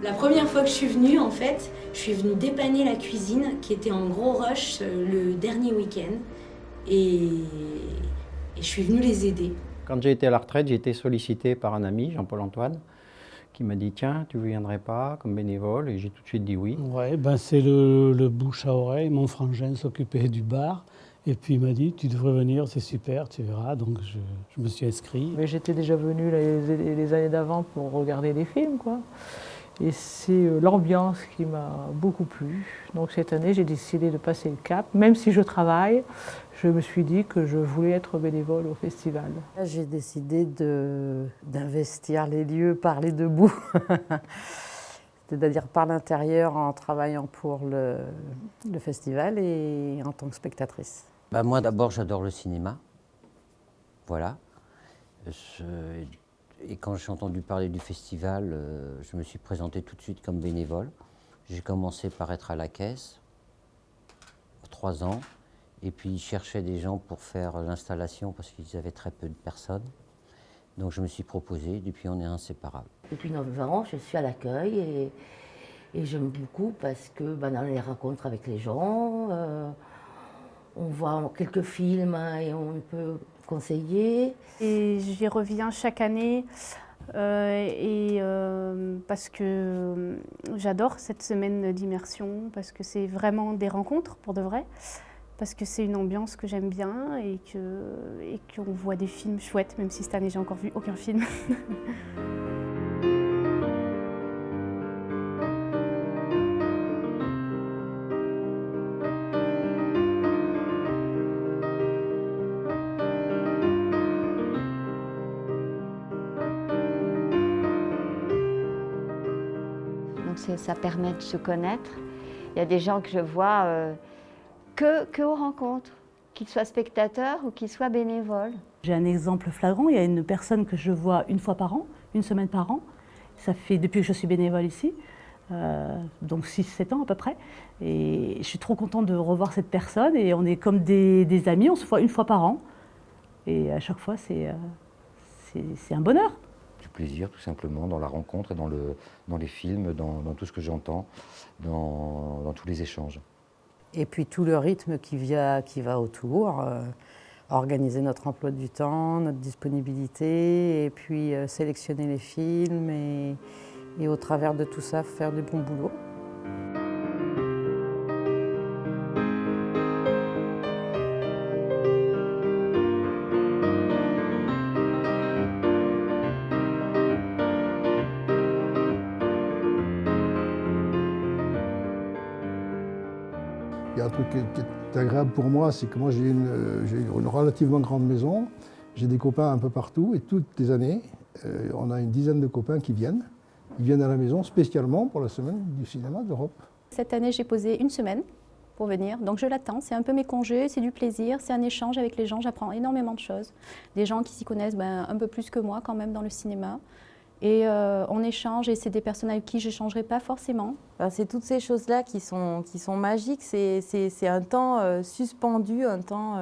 La première fois que je suis venue, en fait, je suis venue dépanner la cuisine qui était en gros rush le dernier week-end et je suis venue les aider. Quand j'ai été à la retraite, j'ai été sollicité par un ami, Jean-Paul Antoine, qui m'a dit « Tiens, tu ne viendrais pas comme bénévole ?» Et j'ai tout de suite dit oui. Ouais, ben c'est le bouche à oreille. Mon frangin s'occupait du bar. Et puis il m'a dit « Tu devrais venir, c'est super, tu verras ». Donc je me suis inscrit. Mais j'étais déjà venue les années d'avant pour regarder des films, quoi. Et c'est l'ambiance qui m'a beaucoup plu. Donc cette année, j'ai décidé de passer le cap. Même si je travaille, je me suis dit que je voulais être bénévole au festival. J'ai décidé d'investir les lieux par les deux bouts. C'est-à-dire par l'intérieur en travaillant pour le festival et en tant que spectatrice. Bah moi d'abord j'adore le cinéma, voilà. Et quand j'ai entendu parler du festival, je me suis présenté tout de suite comme bénévole. J'ai commencé par être à la caisse, 3 ans, et puis ils cherchaient des gens pour faire l'installation parce qu'ils avaient très peu de personnes. Donc je me suis proposé, depuis on est inséparables. Depuis 9 ans, je suis à l'accueil et j'aime beaucoup parce que dans les rencontres avec les gens, on voit quelques films et on peut conseiller. Et j'y reviens chaque année parce que j'adore cette semaine d'immersion, parce que c'est vraiment des rencontres pour de vrai, parce que c'est une ambiance que j'aime bien et qu'on voit des films chouettes, même si cette année j'ai encore vu aucun film. Donc ça permet de se connaître. Il y a des gens que je vois que aux rencontres, qu'ils soient spectateurs ou qu'ils soient bénévoles. J'ai un exemple flagrant, il y a une personne que je vois une fois par an, une semaine par an. Ça fait depuis que je suis bénévole ici, donc 6-7 ans à peu près. Et je suis trop contente de revoir cette personne et on est comme des amis, on se voit une fois par an. Et à chaque fois, c'est un bonheur. Du plaisir tout simplement dans la rencontre et dans les films, dans tout ce que j'entends, dans tous les échanges. Et puis tout le rythme qui va autour, organiser notre emploi du temps, notre disponibilité, et puis sélectionner les films et au travers de tout ça faire du bon boulot. Il y a un truc qui est agréable pour moi, c'est que moi j'ai une relativement grande maison, j'ai des copains un peu partout et toutes les années, on a une dizaine de copains qui viennent. Ils viennent à la maison spécialement pour la semaine du cinéma d'Europe. Cette année, j'ai posé une semaine pour venir, donc je l'attends. C'est un peu mes congés, c'est du plaisir, c'est un échange avec les gens, j'apprends énormément de choses. Des gens qui s'y connaissent un peu plus que moi quand même dans le cinéma. Et on échange et c'est des personnes avec qui je n'échangerai pas forcément. C'est toutes ces choses-là qui sont magiques, c'est un temps suspendu, un temps...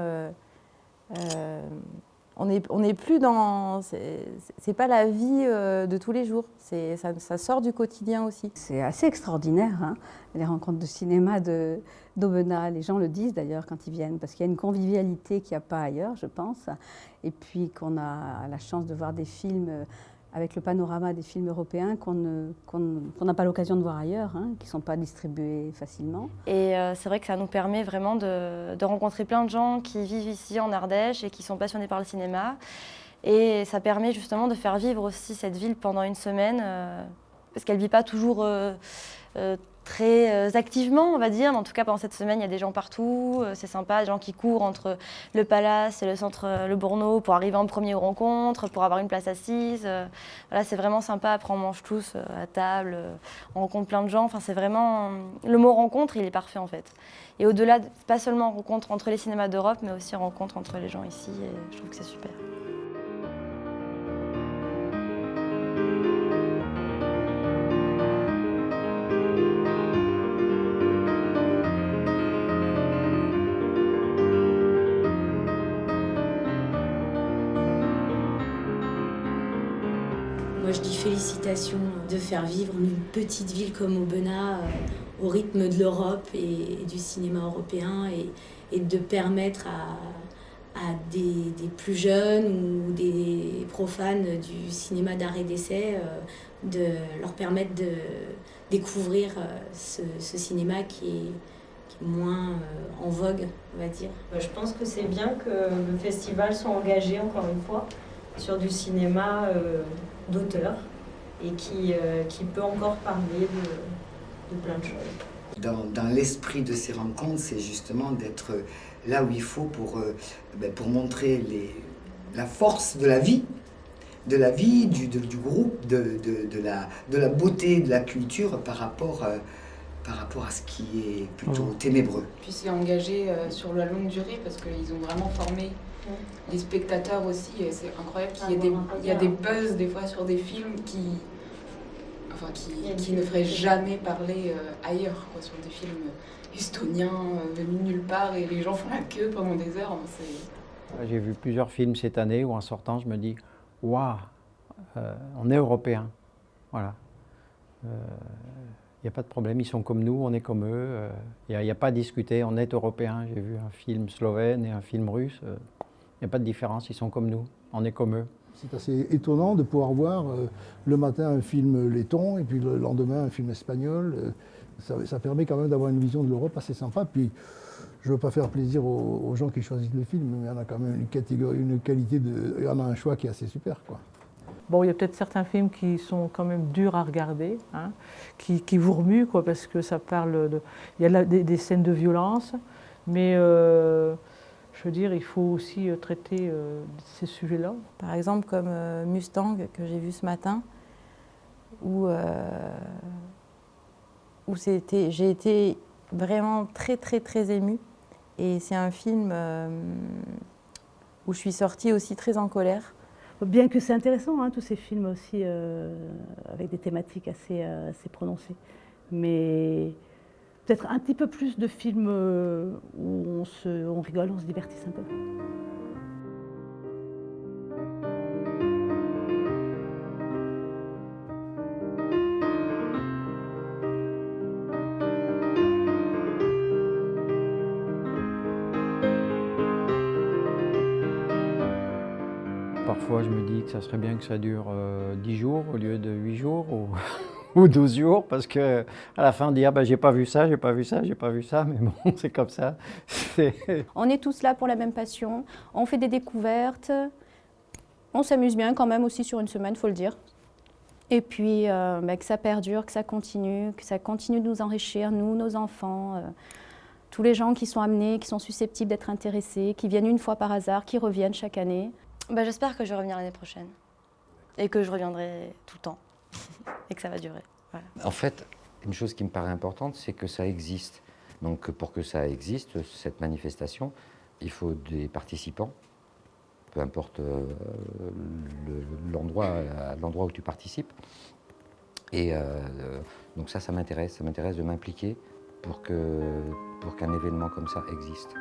on n'est plus dans... C'est pas la vie de tous les jours, ça sort du quotidien aussi. C'est assez extraordinaire, hein, les rencontres de cinéma d'Aubenas. Les gens le disent d'ailleurs quand ils viennent, parce qu'il y a une convivialité qu'il n'y a pas ailleurs, je pense. Et puis qu'on a la chance de voir des films avec le panorama des films européens qu'on n'a pas l'occasion de voir ailleurs, hein, qui ne sont pas distribués facilement. Et c'est vrai que ça nous permet vraiment de rencontrer plein de gens qui vivent ici en Ardèche et qui sont passionnés par le cinéma. Et ça permet justement de faire vivre aussi cette ville pendant une semaine, parce qu'elle ne vit pas toujours très activement, on va dire. Mais en tout cas, pendant cette semaine, il y a des gens partout. C'est sympa, des gens qui courent entre le Palace et le centre Le Bourneau pour arriver en premier aux rencontres, pour avoir une place assise. Voilà, c'est vraiment sympa. Après, on mange tous à table, on rencontre plein de gens. Enfin, c'est vraiment... Le mot rencontre, il est parfait en fait. Et au-delà, pas seulement rencontre entre les cinémas d'Europe, mais aussi rencontre entre les gens ici. Et je trouve que c'est super. Moi, je dis félicitations de faire vivre une petite ville comme Aubenas au rythme de l'Europe et du cinéma européen et de permettre à des plus jeunes ou des profanes du cinéma d'art et d'essai de leur permettre de découvrir ce cinéma qui est moins en vogue, on va dire. Je pense que c'est bien que le festival soit engagé, encore une fois, sur du cinéma d'auteur et qui peut encore parler de plein de choses. Dans l'esprit de ces rencontres, c'est justement d'être là où il faut pour montrer la force de la vie, du groupe, de la beauté, de la culture par rapport à ce qui est plutôt ténébreux. Puis c'est engagé sur la longue durée parce qu'ils ont vraiment formé les spectateurs aussi. Et c'est incroyable qu'il y a des buzz des fois sur des films qui ne feraient jamais parler ailleurs, quoi, sur des films estoniens venus nulle part et les gens font la queue pendant des heures. J'ai vu plusieurs films cette année où en sortant je me dis « Waouh, on est européens ». Voilà. Il n'y a pas de problème, ils sont comme nous, on est comme eux. Il n'y a pas à discuter, on est européens. J'ai vu un film slovène et un film russe. Il n'y a pas de différence, ils sont comme nous, on est comme eux. C'est assez étonnant de pouvoir voir le matin un film letton et puis le lendemain un film espagnol. Ça permet quand même d'avoir une vision de l'Europe assez sympa. Puis je ne veux pas faire plaisir aux gens qui choisissent le film, mais il y en a quand même une qualité, il y en a un choix qui est assez super, quoi. Bon, il y a peut-être certains films qui sont quand même durs à regarder, hein, qui vous remuent, quoi, parce que ça parle de... Il y a des scènes de violence, mais je veux dire, il faut aussi traiter ces sujets-là. Par exemple, comme Mustang, que j'ai vu ce matin, où j'ai été vraiment très, très, très émue. Et c'est un film où je suis sortie aussi très en colère. Bien que c'est intéressant, hein, tous ces films aussi, avec des thématiques assez prononcées. Mais peut-être un petit peu plus de films où on rigole, on se divertisse un peu. Parfois, je me dis que ça serait bien que ça dure 10 jours au lieu de 8 jours ou 12 jours, parce qu'à la fin, on dit « Ah ben, j'ai pas vu ça, j'ai pas vu ça, j'ai pas vu ça », mais bon, c'est comme ça. On est tous là pour la même passion, on fait des découvertes, on s'amuse bien quand même aussi sur une semaine, il faut le dire. Et puis, que ça perdure, que ça continue de nous enrichir, nous, nos enfants, tous les gens qui sont amenés, qui sont susceptibles d'être intéressés, qui viennent une fois par hasard, qui reviennent chaque année. J'espère que je vais revenir l'année prochaine et que je reviendrai tout le temps et que ça va durer. Voilà. En fait, une chose qui me paraît importante, c'est que ça existe. Donc pour que ça existe, cette manifestation, il faut des participants, peu importe l'endroit où tu participes. Et donc ça m'intéresse de m'impliquer pour qu'un événement comme ça existe.